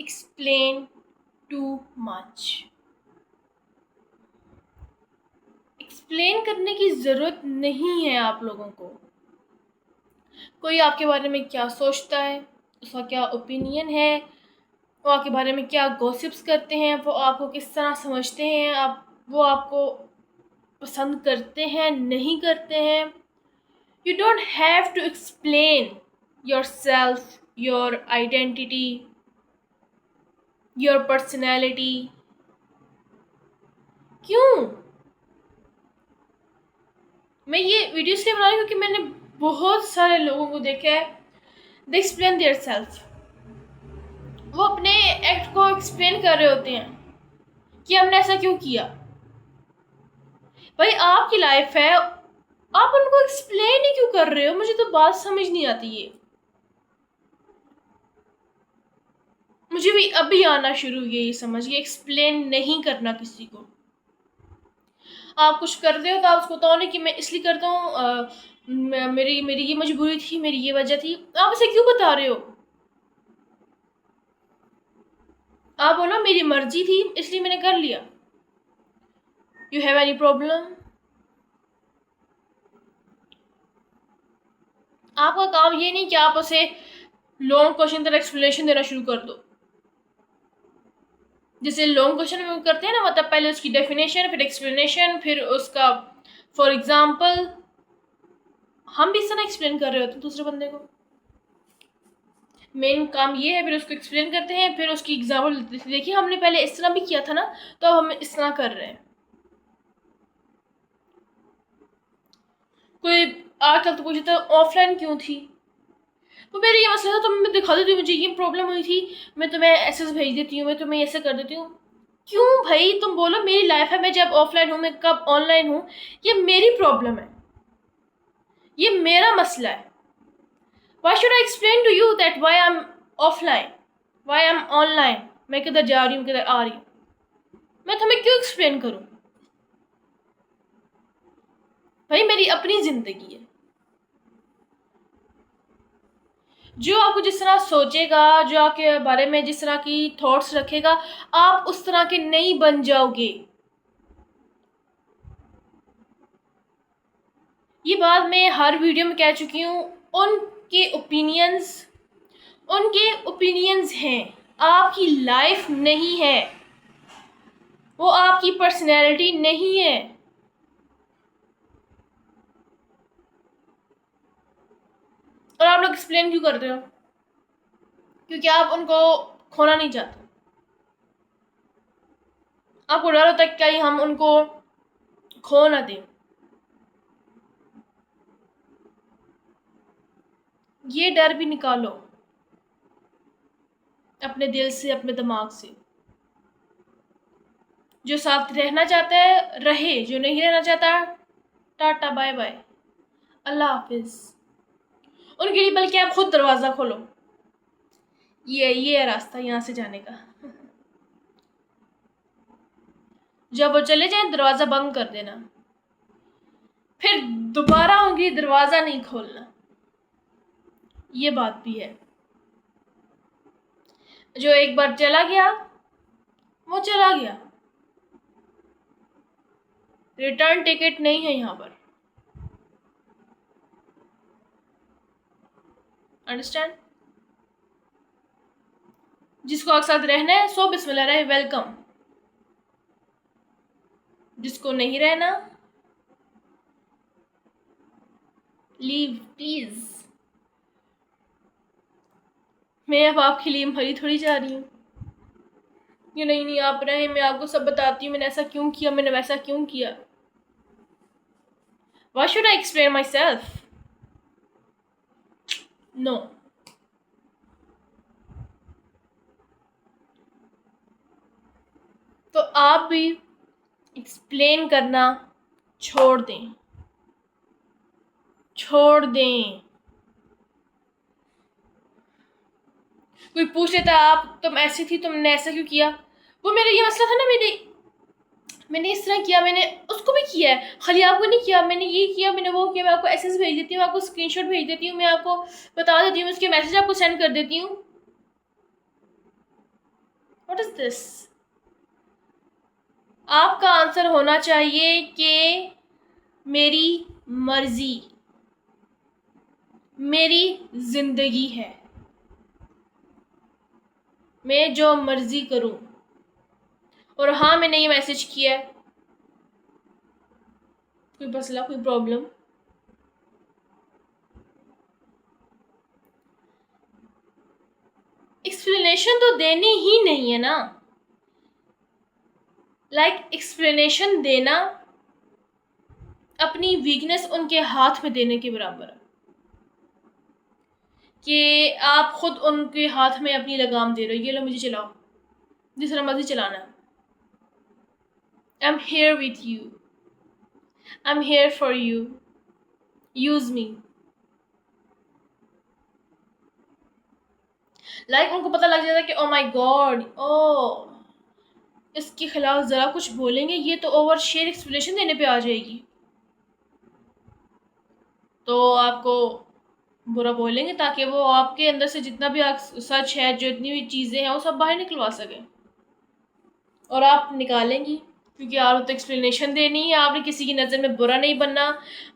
explain too much. Explain करने की ज़रूरत नहीं है आप लोगों को। कोई आपके बारे में क्या सोचता है, उसका क्या ओपिनियन है, वो आपके बारे में क्या गॉसिप्स करते हैं, वो आपको किस तरह समझते हैं, वो आपको पसंद करते हैं, नहीं करते हैं। You don't have to explain yourself, your identity, your personality. क्यों? मैं ये वीडियो इसलिए बना रही हूँ क्योंकि मैंने बहुत सारे लोगों को देखा है, दे एक्सप्लेन देयर सेल्फ। वो अपने एक्ट को एक्सप्लेन कर रहे होते हैं कि हमने ऐसा क्यों किया। भाई आपकी लाइफ है, आप उनको एक्सप्लेन ही क्यों कर रहे हो? मुझे तो बात समझ नहीं आती ये। मुझे भी अभी आना शुरू हुई ये समझ, ये एक्सप्लेन नहीं करना किसी को। आप कुछ कर रहे हो तो आप उसको बताओ नहीं कि मैं इसलिए करता हूँ, मेरी मेरी ये मजबूरी थी, मेरी ये वजह थी। आप इसे क्यों बता रहे हो? आप बोलो मेरी मर्जी थी इसलिए मैंने कर लिया। You have any problem? आपका काम ये नहीं कि आप उसे लॉन्ग क्वेश्चन तरह एक्सप्लेनेशन देना शुरू कर दो। जैसे लॉन्ग क्वेश्चन में करते हैं ना, मतलब पहले उसकी डेफिनेशन, फिर एक्सप्लेनेशन, फिर उसका फॉर एग्जाम्पल। हम भी इस तरह एक्सप्लेन कर रहे होते हैं दूसरे बंदे को। मेन काम ये है, फिर उसको एक्सप्लेन करते हैं, फिर उसकी एग्जाम्पल देखिए हमने पहले इस तरह भी किया था ना, तो अब हम इस तरह कर रहे हैं। कोई आजकल तो पूछता है ऑफलाइन क्यों थी, तो मेरा ये मसला था, तो मैं दिखा देती हूँ मुझे ये प्रॉब्लम हुई थी, मैं तुम्हें ऐसे भेज देती हूँ, मैं तुम्हें ऐसे कर देती हूँ। क्यों भाई? तुम बोलो मेरी लाइफ है, मैं जब ऑफलाइन हूँ, मैं कब ऑनलाइन हूँ, ये मेरी प्रॉब्लम है, ये मेरा मसला है। Why should I explain to you that why I'm offline, why I'm online? मैं किधर जा रही हूँ, किधर आ रही हूँ, मैं तुम्हें क्यों एक्सप्लेन करूँ? भाई मेरी अपनी जिंदगी है। जो आपको जिस तरह सोचेगा, जो आपके बारे में जिस तरह की थॉट्स रखेगा, आप उस तरह के नहीं बन जाओगे। ये बात मैं हर वीडियो में कह चुकी हूँ। उनके ओपिनियंस हैं, आपकी लाइफ नहीं है, वो आपकी पर्सनैलिटी नहीं है। और आप लोग एक्सप्लेन क्यों करते हो? क्योंकि आप उनको खोना नहीं चाहते। आपको डर होता है कि कहीं हम उनको खो ना दें। ये डर भी निकालो अपने दिल से, अपने दिमाग से। जो साथ रहना चाहता है रहे, जो नहीं रहना चाहता टाटा बाय बाय, अल्लाह हाफिज। उनके लिए बल्कि आप खुद दरवाज़ा खोलो, ये है रास्ता यहाँ से जाने का। जब वो चले जाए दरवाज़ा बंद कर देना, फिर दोबारा उनके दरवाज़ा नहीं खोलना। ये बात भी है। जो एक बार चला गया वो चला गया, रिटर्न टिकट नहीं है यहाँ पर। अंडरस्टैंड? जिसको आपके साथ रहना है सो बिस्मिल्लाह रहे, वेलकम। जिसको नहीं रहना, लीव प्लीज। मैं अब आपके लिए मरी थोड़ी जा रही हूँ। ये नहीं आप रहे, मैं आपको सब बताती हूँ मैंने ऐसा क्यों किया, मैंने वैसा क्यों किया। Why should I explain myself? No. तो आप भी एक्सप्लेन करना छोड़ दें, छोड़ दें। कोई पूछ लेता आप तुम ऐसी थी, तुमने ऐसा क्यों किया, वो मेरा ये मसला था ना, मैंने इस तरह किया, मैंने उसको भी किया है, खाली आपको नहीं किया, मैंने ये किया, मैंने वो किया। मैं आपको एसएस भेज देती हूँ, आपको स्क्रीनशॉट भेज देती हूँ, मैं आपको बता देती हूँ, उसके मैसेज आपको सेंड कर देती हूँ। What is this? आपका आंसर होना चाहिए कि मेरी मर्जी, मेरी जिंदगी है, मैं जो मर्जी करूं। और हाँ, मैंने ये मैसेज किया है। कोई मसला, कोई प्रॉब्लम? एक्सप्लेनेशन तो देनी ही नहीं है ना। एक्सप्लेनेशन देना अपनी वीकनेस उनके हाथ में देने के बराबर है कि आप खुद उनके हाथ में अपनी लगाम दे रहे हो, ये लो मुझे चलाओ, जिस तरह मर्जी चलाना है। I am here with you, I am here for you, use me. उनको पता लग जाता है कि ओ माई गॉड, ओ इसके खिलाफ जरा कुछ बोलेंगे ये तो ओवर शेयर एक्सप्लेनेशन देने पे आ जाएगी, तो आपको बुरा बोलेंगे ताकि वो आपके अंदर से जितना भी सच है, जितनी भी चीज़ें हैं, वो सब बाहर निकलवा सकें। और आप निकालेंगी क्योंकि आपने तो एक्सप्लेनेशन देनी है। आपने किसी की नज़र में बुरा नहीं बनना,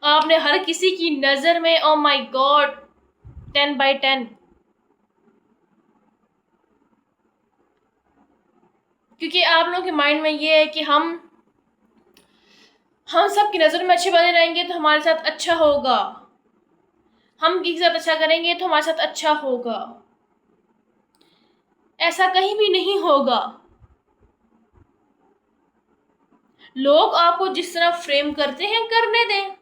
आपने हर किसी की नज़र में ओ माई गॉड 10/10, क्योंकि आप लोगों के माइंड में ये है कि हम सबकी नज़र में अच्छे बने रहेंगे तो हमारे साथ अच्छा होगा, हम किसी के साथ अच्छा करेंगे तो हमारे साथ अच्छा होगा। ऐसा कहीं भी नहीं होगा। लोग आपको जिस तरह फ्रेम करते हैं करने दें।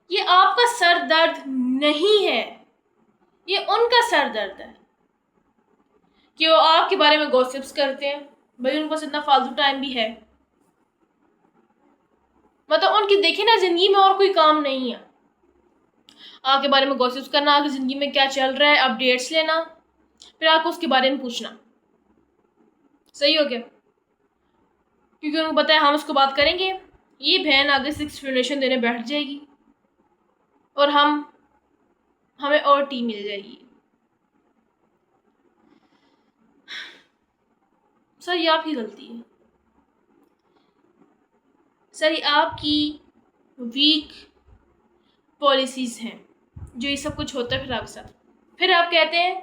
ये आपका सर दर्द नहीं है, ये उनका सर दर्द है कि वो आपके बारे में गॉसिप्स करते हैं। भाई उनके पास इतना फालतू टाइम भी है, मतलब उनकी देखिए ना जिंदगी में और कोई काम नहीं है, आपके बारे में गॉसिप्स करना, आपकी जिंदगी में क्या चल रहा है अपडेट्स लेना, फिर आपको उसके बारे में पूछना। सही हो गया? क्योंकि उनको पता है हम उसको बात करेंगे, ये बहन आगे से एक्सप्लेनेशन देने बैठ जाएगी और हमें और टी मिल जाएगी। सर ये आपकी गलती है, सर ये आपकी वीक पॉलिसीज हैं जो ये सब कुछ होता है फिर आपके साथ। फिर आप कहते हैं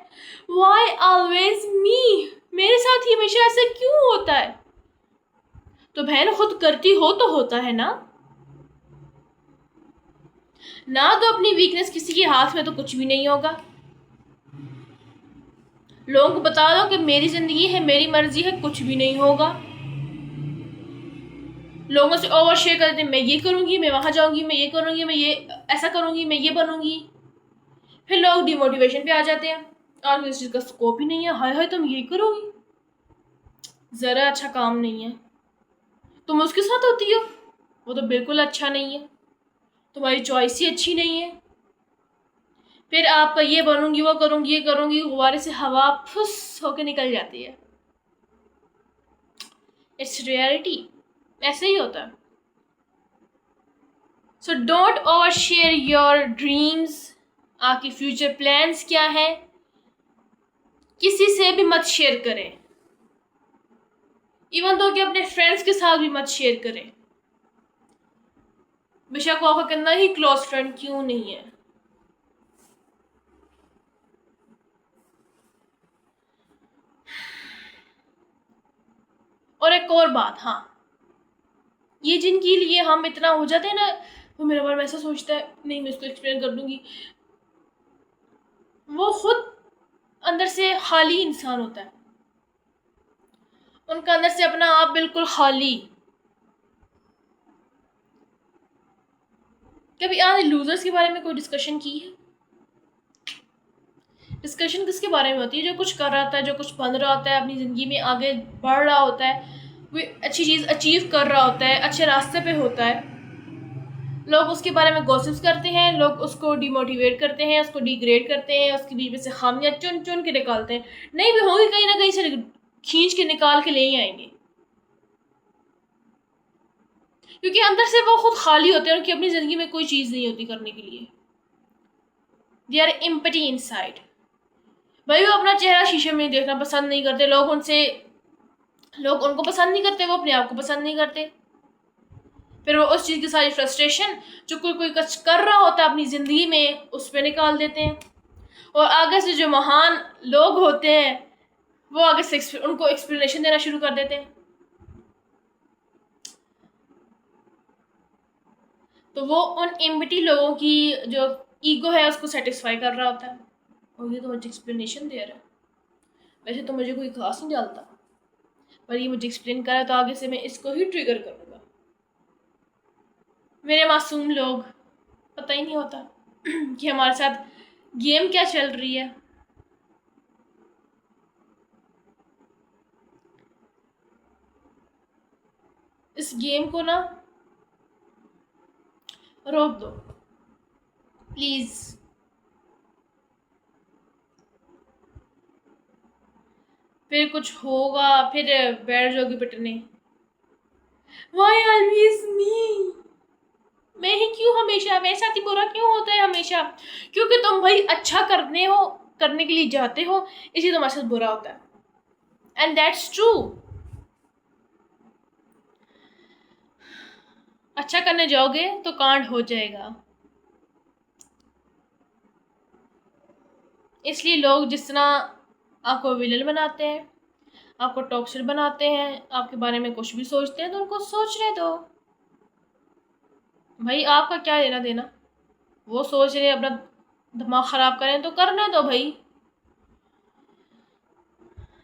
वाई ऑलवेज मी, मेरे साथ ही हमेशा ऐसे क्यों होता है? तो बहन खुद करती हो तो होता है ना तो अपनी वीकनेस किसी के हाथ में तो कुछ भी नहीं होगा। लोगों को बता दो कि मेरी जिंदगी है, मेरी मर्जी है, कुछ भी नहीं होगा। लोगों से ओवर शेयर कर देते, मैं ये करूंगी, मैं वहां जाऊंगी, मैं ये करूंगी, मैं ये ऐसा करूंगी, मैं ये बनूंगी। फिर लोग डिमोटिवेशन पे आ जाते हैं और किसी चीज का स्कोप ही नहीं है। हाय हाय तुम ये करोगी, जरा अच्छा काम नहीं है, तुम उसके साथ होती हो, वो तो बिल्कुल अच्छा नहीं है, तुम्हारी चॉइस ही अच्छी नहीं है। फिर आपका ये बनूंगी, वो करूंगी, ये करूंगी, गुब्बारे से हवा फुस होके निकल जाती है। इट्स रियलिटी, ऐसे ही होता है। So don't over share your dreams. आपकी फ्यूचर प्लान्स क्या है किसी से भी मत शेयर करें, इवन तो कि अपने फ्रेंड्स के साथ भी मत शेयर करें, बेशक वो आपका कितना ही क्लोज फ्रेंड क्यों नहीं है। और एक और बात, हाँ, ये जिनके लिए हम इतना हो जाते हैं ना, वो मेरे बारे में ऐसा सोचता है, नहीं मैं इसको एक्सप्लेन कर दूंगी, वो खुद अंदर से खाली इंसान होता है, उनका अंदर से अपना आप बिल्कुल खाली। कभी आपने लूजर्स के बारे में कोई डिस्कशन की है? डिस्कशन किसके बारे में होती है? जो कुछ कर रहा होता है, जो कुछ बन रहा होता है, अपनी ज़िंदगी में आगे बढ़ रहा होता है, कोई अच्छी चीज़ अचीव कर रहा होता है, अच्छे रास्ते पे होता है, लोग उसके बारे में गॉसिप्स करते हैं, लोग उसको डिमोटिवेट करते हैं, उसको डिग्रेड करते हैं, उसके बीच में से खामियां चुन चुन के निकालते हैं। नहीं भी होंगी, कहीं ना कहीं से खींच के निकाल के ले ही आएंगे, क्योंकि अंदर से वो खुद खाली होते हैं, उनकी अपनी ज़िंदगी में कोई चीज़ नहीं होती करने के लिए। They are empty inside. भाई वो अपना चेहरा शीशे में देखना पसंद नहीं करते, लोग उनको पसंद नहीं करते, वो अपने आप को पसंद नहीं करते। फिर वो उस चीज़ की सारी फ्रस्ट्रेशन जो कोई कुछ कर रहा होता है अपनी ज़िंदगी में उस पर निकाल देते हैं। और आगे से जो महान लोग होते हैं वो आगे से उनको एक्सप्लेनेशन देना शुरू कर देते हैं। तो वो उन एम्प्टी लोगों की जो ईगो है उसको सेटिस्फाई कर रहा होता है, और ये तो मुझे एक्सप्लेनेशन दे रहा है। वैसे तो मुझे कोई खास नहीं डालता, पर ये मुझे एक्सप्लेन करा तो आगे से मैं इसको ही ट्रिगर करूँगा। मेरे मासूम लोग, पता ही नहीं होता कि हमारे साथ गेम क्या चल रही है। इस गेम को ना रोक दो प्लीज। फिर कुछ होगा, फिर बैठ जाओगे पिटने। Why always me? मैं ही क्यों हमेशा, मेरे साथ ही बुरा क्यों होता है हमेशा? क्योंकि तुम भाई अच्छा करने के लिए जाते हो, इसलिए तुम्हारे साथ बुरा होता है। And that's true. अच्छा करने जाओगे तो कांड हो जाएगा। इसलिए लोग जिस तरह आपको विलन बनाते हैं, आपको टॉक्सिक बनाते हैं, आपके बारे में कुछ भी सोचते हैं, तो उनको सोचने दो भाई। आपका क्या लेना देना? वो सोच रहे अपना दिमाग ख़राब करें तो करने दो भाई।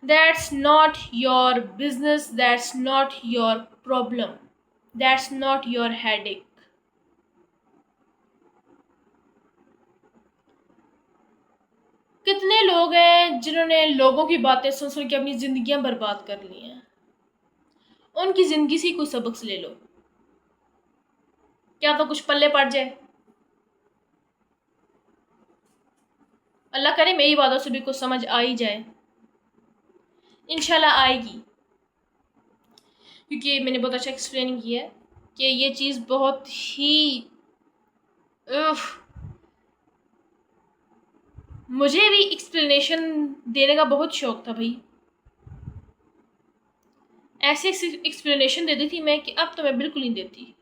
That's not your business, that's not your problem, that's not your headache. कितने लोग हैं जिन्होंने लोगों की बातें सुन सुन के अपनी ज़िंदगियां बर्बाद कर ली हैं। उनकी ज़िंदगी से कोई सबक ले लो, क्या तो कुछ पल्ले पड़ जाए। अल्लाह करे मेरी बातों से भी कुछ समझ आ ही जाए, इंशाल्लाह आएगी, क्योंकि मैंने बहुत अच्छा एक्सप्लेन किया है कि ये चीज़ बहुत ही मुझे भी एक्सप्लेनेशन देने का बहुत शौक था भाई। ऐसे एक्सप्लेनेशन दे दी थी मैं कि अब तो मैं बिल्कुल नहीं देती।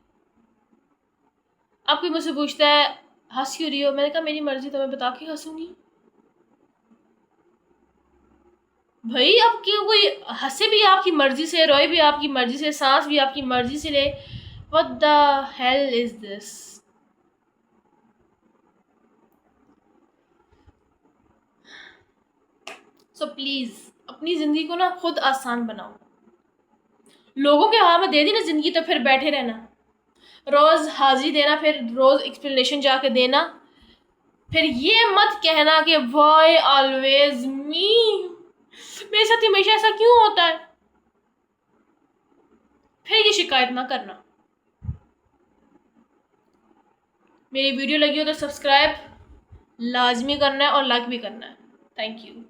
अब कोई मुझसे पूछता है हंस क्यों रही हो, मैंने कहा मेरी मर्जी, तो मैं बता के हंसूंगी भाई। अब क्यों कोई हंसे भी आपकी मर्जी से, रोए भी आपकी मर्जी से, सांस भी आपकी मर्जी से ले। What the hell is this? So please अपनी जिंदगी को ना खुद आसान बनाओ। लोगों के हाथ में दे दी ना जिंदगी, तो फिर बैठे रहना, रोज हाजिरी देना, फिर रोज एक्सप्लेनेशन जाके देना, फिर ये मत कहना कि वाई ऑलवेज मी, मेरे साथ हमेशा ऐसा क्यों होता है। फिर ये शिकायत ना करना। मेरी वीडियो लगी हो तो सब्सक्राइब लाजमी करना है और लाइक भी करना है। Thank you.